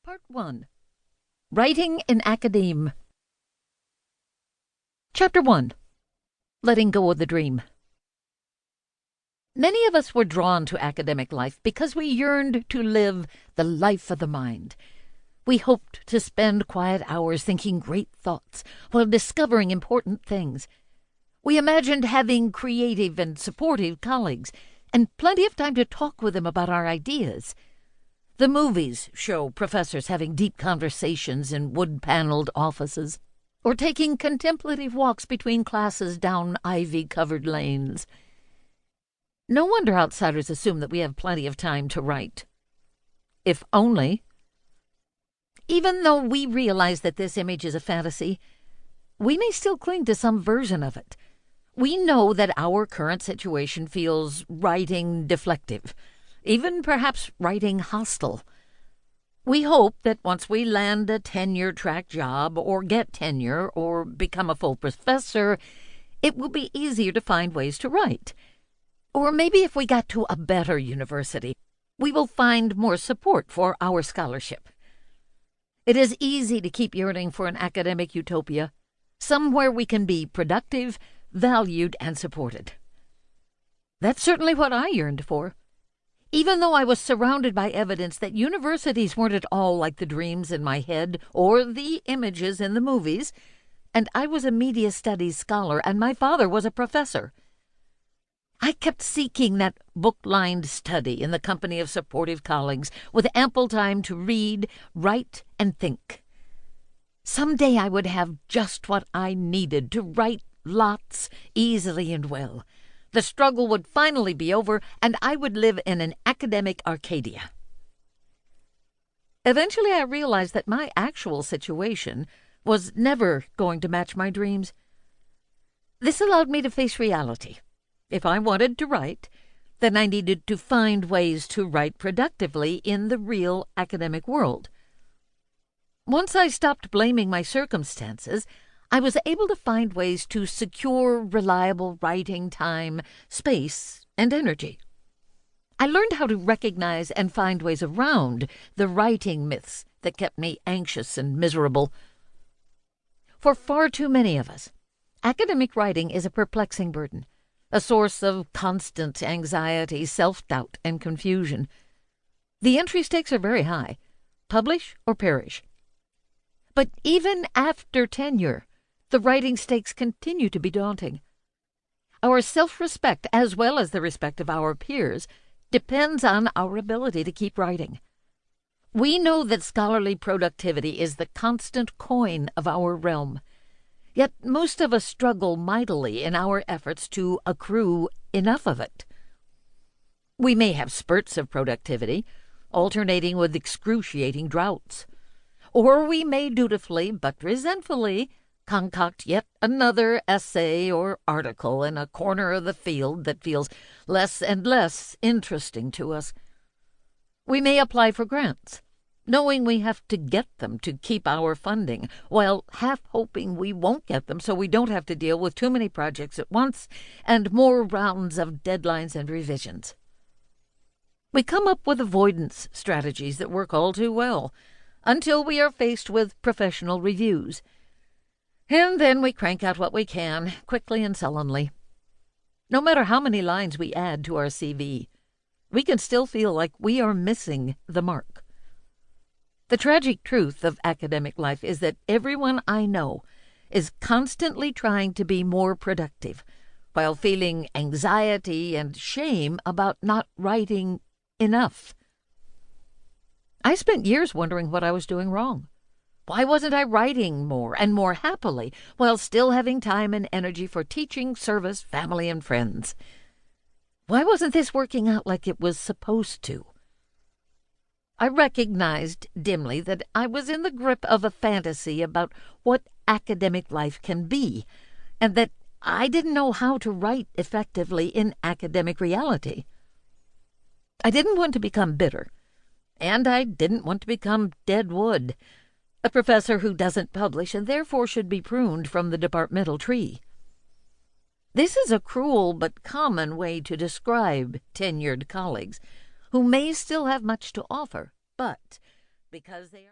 Part 1. Writing in Academe. Chapter 1. Letting Go of the Dream. Many of us were drawn to academic life because we yearned to live the life of the mind. We hoped to spend quiet hours thinking great thoughts while discovering important things. We imagined having creative and supportive colleagues and plenty of time to talk with them about our ideas. The movies show professors having deep conversations in wood-paneled offices or taking contemplative walks between classes down ivy-covered lanes. No wonder outsiders assume that we have plenty of time to write. If only. Even though we realize that this image is a fantasy, we may still cling to some version of it. We know that our current situation feels writing deflective, even perhaps writing hostile. We hope that once we land a tenure-track job or get tenure or become a full professor, it will be easier to find ways to write. Or maybe if we got to a better university, we will find more support for our scholarship. It is easy to keep yearning for an academic utopia, somewhere we can be productive, valued, and supported. That's certainly what I yearned for. Even though I was surrounded by evidence that universities weren't at all like the dreams in my head or the images in the movies, and I was a media studies scholar and my father was a professor. I kept seeking that book-lined study in the company of supportive colleagues with ample time to read, write, and think. Someday I would have just what I needed to write lots, easily and well. The struggle would finally be over, and I would live in an academic Arcadia. Eventually I realized that my actual situation was never going to match my dreams. This allowed me to face reality. If I wanted to write, then I needed to find ways to write productively in the real academic world. Once I stopped blaming my circumstances, I was able to find ways to secure reliable writing time, space, and energy. I learned how to recognize and find ways around the writing myths that kept me anxious and miserable. For far too many of us, academic writing is a perplexing burden, a source of constant anxiety, self-doubt, and confusion. The entry stakes are very high. Publish or perish. But even after tenure, the writing stakes continue to be daunting. Our self-respect, as well as the respect of our peers, depends on our ability to keep writing. We know that scholarly productivity is the constant coin of our realm. Yet most of us struggle mightily in our efforts to accrue enough of it. We may have spurts of productivity, alternating with excruciating droughts. Or we may dutifully, but resentfully, concoct yet another essay or article in a corner of the field that feels less and less interesting to us. We may apply for grants, knowing we have to get them to keep our funding, while half hoping we won't get them so we don't have to deal with too many projects at once and more rounds of deadlines and revisions. We come up with avoidance strategies that work all too well, until we are faced with professional reviews. And then we crank out what we can, quickly and sullenly. No matter how many lines we add to our CV, we can still feel like we are missing the mark. The tragic truth of academic life is that everyone I know is constantly trying to be more productive, while feeling anxiety and shame about not writing enough. I spent years wondering what I was doing wrong. Why wasn't I writing more and more happily while still having time and energy for teaching, service, family, and friends? Why wasn't this working out like it was supposed to? I recognized dimly that I was in the grip of a fantasy about what academic life can be, and that I didn't know how to write effectively in academic reality. I didn't want to become bitter, and I didn't want to become dead wood, a professor who doesn't publish and therefore should be pruned from the departmental tree. This is a cruel but common way to describe tenured colleagues who may still have much to offer, but because they are